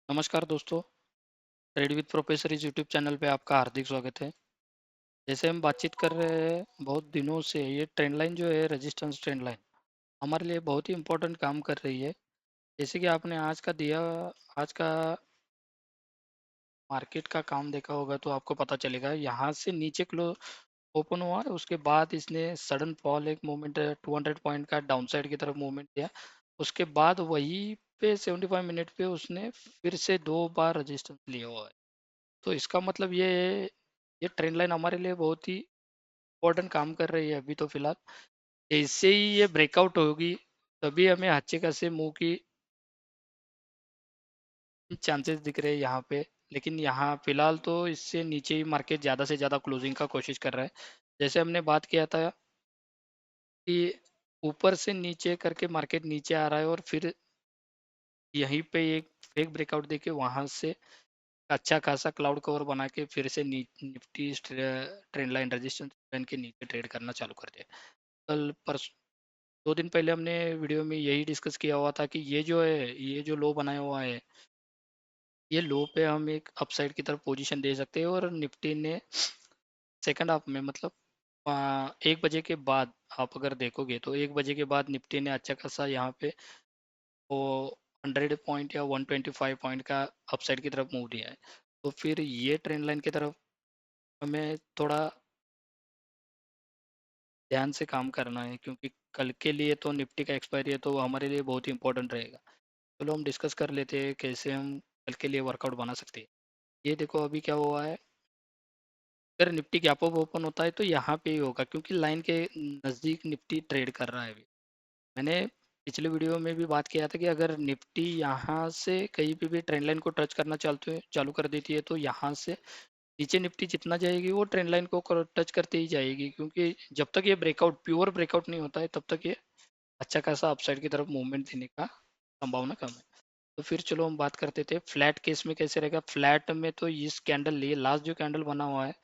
नमस्कार दोस्तों। Trade with professor इस यूट्यूब चैनल पे आपका हार्दिक स्वागत है। जैसे हम बातचीत कर रहे हैं बहुत दिनों से, ये ट्रेंड लाइन जो है, रेजिस्टेंस ट्रेंड लाइन हमारे लिए बहुत ही इम्पोर्टेंट काम कर रही है। जैसे कि आपने आज का मार्केट का काम देखा होगा तो आपको पता चलेगा, यहाँ से नीचे क्लो ओपन हुआ है, उसके बाद इसने सडन फॉल एक मोमेंट 200 पॉइंट का डाउन साइड की तरफ मूवमेंट दिया। उसके बाद वही पे 75 मिनट पे उसने फिर से दो बार रेजिस्टेंस लिया हुआ है। तो इसका मतलब ये ट्रेंड लाइन हमारे लिए बहुत ही इम्पोर्टेंट काम कर रही है अभी तो फिलहाल। जैसे ही ये ब्रेकआउट होगी तभी हमें अच्छे खासे मुंह की चांसेस दिख रहे हैं यहाँ पे। लेकिन यहाँ फिलहाल तो इससे नीचे ही मार्केट ज़्यादा से ज़्यादा क्लोजिंग का कोशिश कर रहा है। जैसे हमने बात किया था कि ऊपर से नीचे करके मार्केट नीचे आ रहा है और फिर यहीं पे एक फेक ब्रेकआउट देके वहां से अच्छा खासा क्लाउड कवर बना के फिर से Nifty trend line resistance line के नीचे ट्रेड करना चालू कर दिया। कल परस 2 दिन पहले हमने वीडियो में यही डिस्कस किया हुआ था कि ये जो लो बनाया हुआ है, ये लो पे हम एक अपसाइड की तरफ पोजीशन दे सकते हैं। और निफ्टी ने सेकंड हाफ में मतलब 1 बजे के बाद आप अगर देखोगे तो 1 बजे के बाद निफ्टी ने अच्छा खासा यहाँ पे वो 100 पॉइंट या 125 पॉइंट का अपसाइड की तरफ मूव दिया है। तो फिर ये ट्रेंड लाइन की तरफ हमें थोड़ा ध्यान से काम करना है, क्योंकि कल के लिए तो निफ्टी का एक्सपायरी है, तो वो हमारे लिए बहुत ही इंपॉर्टेंट रहेगा। चलो हम डिस्कस कर लेते हैं कैसे हम कल के लिए वर्कआउट बना सकते हैं। ये देखो अभी क्या हुआ है। अगर निफ्टी गैप अप ओपन होता है तो यहाँ पे ही होगा, क्योंकि लाइन के नज़दीक निफ्टी ट्रेड कर रहा है अभी। मैंने पिछले वीडियो में भी बात किया था कि अगर निफ्टी यहाँ से कहीं पे भी ट्रेंड लाइन को टच करना चालू कर देती है तो यहाँ से नीचे निफ्टी जितना जाएगी वो ट्रेंड लाइन को टच करते ही जाएगी, क्योंकि जब तक ये ब्रेकआउट प्योर ब्रेकआउट नहीं होता है तब तक ये अच्छा खासा अपसाइड की तरफ मूवमेंट देने का संभावना कम है। तो फिर चलो हम बात करते थे फ्लैट केस में कैसे रहेगा। फ्लैट में तो इस कैंडल, ये लास्ट जो कैंडल बना हुआ है,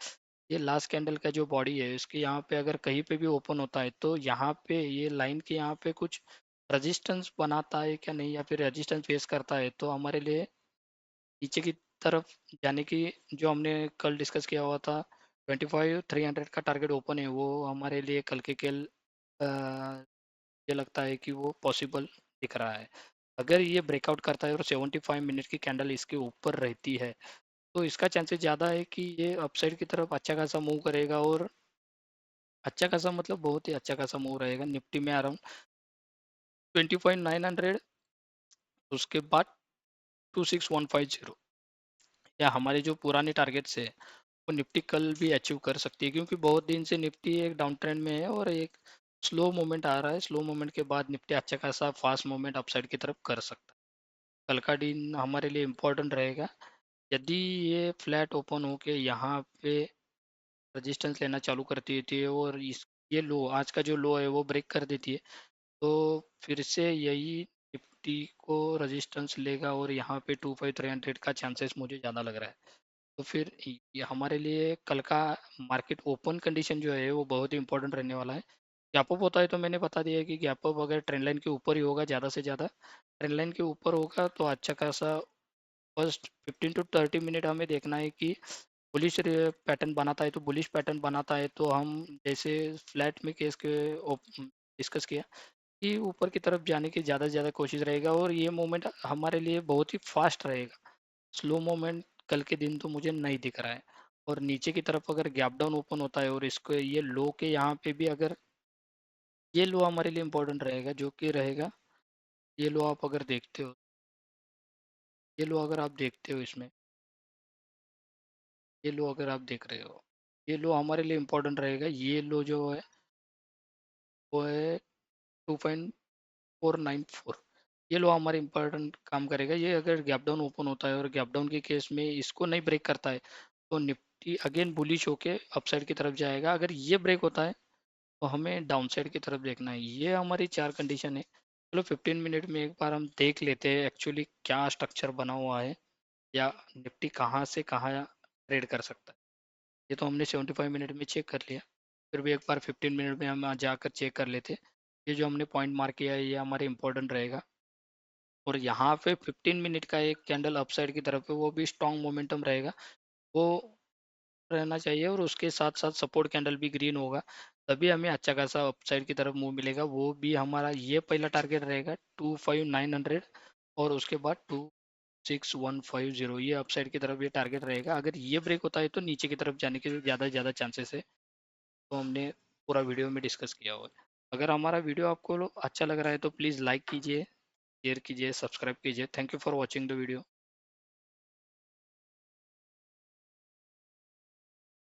ये लास्ट कैंडल का जो बॉडी है इसके यहाँ पे अगर कहीं पे भी ओपन होता है तो यहाँ पे ये लाइन के यहाँ पे कुछ रेजिस्टेंस बनाता है क्या नहीं, या फिर रेजिस्टेंस फेस करता है तो हमारे लिए नीचे की तरफ जाने की, जो हमने कल डिस्कस किया हुआ था 25,300 का टारगेट ओपन है, वो हमारे लिए कल के खेल मुझे लगता है कि वो पॉसिबल दिख रहा है। अगर ये ब्रेकआउट करता है और 75 मिनट की कैंडल इसके ऊपर रहती है तो इसका चांसेस ज़्यादा है कि ये अपसाइड की तरफ अच्छा खासा मूव करेगा। और अच्छा खासा मतलब बहुत ही अच्छा खासा मूव रहेगा निफ्टी में अराउंड 20,900, उसके बाद 26,150, या हमारे जो पुराने टारगेट्स है वो निफ्टी कल भी अचीव कर सकती है, क्योंकि बहुत दिन से निफ्टी एक डाउन ट्रेंड में है और एक स्लो मूवमेंट आ रहा है। स्लो मूवमेंट के बाद निफ्टी अच्छा खासा फास्ट मूवमेंट अपसाइड की तरफ कर सकता है। कल का दिन हमारे लिए इम्पोर्टेंट रहेगा। यदि ये फ्लैट ओपन होके यहाँ पे रेजिस्टेंस लेना चालू कर देती है और इस ये लो, आज का जो लो है वो ब्रेक कर देती है, तो फिर से यही निफ्टी को रेजिस्टेंस लेगा और यहाँ पे 25,300 का चांसेस मुझे ज़्यादा लग रहा है। तो फिर ये हमारे लिए कल का मार्केट ओपन कंडीशन जो है वो बहुत ही इंपॉर्टेंट रहने वाला है। गैप अप होता है तो मैंने बता दिया है कि गैप अप अगर ट्रेंड लाइन के ऊपर ही होगा, ज़्यादा से ज़्यादा ट्रेंड लाइन के ऊपर होगा तो अच्छा खासा फर्स्ट 15 to 30 मिनट हमें देखना है कि बुलिश पैटर्न बनाता है। तो बुलिश पैटर्न बनाता है तो हम जैसे फ्लैट में केस के डिस्कस किया कि ऊपर की तरफ जाने की ज़्यादा से ज़्यादा कोशिश रहेगा और ये मोमेंट हमारे लिए बहुत ही फास्ट रहेगा। स्लो मोमेंट कल के दिन तो मुझे नहीं दिख रहा है। और नीचे की तरफ अगर गैप डाउन ओपन होता है और इसको ये लो के यहाँ पे भी अगर ये लो हमारे लिए इम्पोर्टेंट रहेगा, जो कि रहेगा ये लो। आप अगर देखते हो, ये लो अगर आप देखते हो इसमें, ये लो अगर आप देख रहे हो, ये लो हमारे लिए इम्पोर्टेंट रहेगा। ये लो जो है वो है 2.494। ये लो हमारे इम्पोर्टेंट काम करेगा। ये अगर गैप डाउन ओपन होता है और गैप डाउन के केस में इसको नहीं ब्रेक करता है तो निफ्टी अगेन बुलिश होके अपसाइड की तरफ जाएगा। अगर ये ब्रेक होता है तो हमें डाउन साइड की तरफ देखना है। ये हमारी चार कंडीशन है। चलो 15 मिनट में एक बार हम देख लेते हैं एक्चुअली क्या स्ट्रक्चर बना हुआ है, या निफ्टी कहाँ से कहाँ ट्रेड कर सकता है। ये तो हमने 75 मिनट में चेक कर लिया, फिर भी एक बार 15 मिनट में हम जाकर चेक कर लेते। ये जो हमने पॉइंट मार्क किया है ये हमारे इम्पोर्टेंट रहेगा। और यहाँ पे 15 मिनट का एक कैंडल अपसाइड की तरफ है, वो भी स्ट्रॉन्ग मोमेंटम रहेगा, वो रहना चाहिए। और उसके साथ साथ सपोर्ट कैंडल भी ग्रीन होगा, तभी हमें अच्छा खासा अपसाइड की तरफ मूव मिलेगा। वो भी हमारा ये पहला टारगेट रहेगा 25900, और उसके बाद 26150, ये अपसाइड की तरफ ये टारगेट रहेगा। अगर ये ब्रेक होता है तो नीचे की तरफ जाने के ज़्यादा से ज़्यादा चांसेस है, तो हमने पूरा वीडियो में डिस्कस किया हुआ है। अगर हमारा वीडियो आपको अच्छा लग रहा है तो प्लीज़ लाइक कीजिए, शेयर कीजिए, सब्सक्राइब कीजिए। Thank you for watching the video.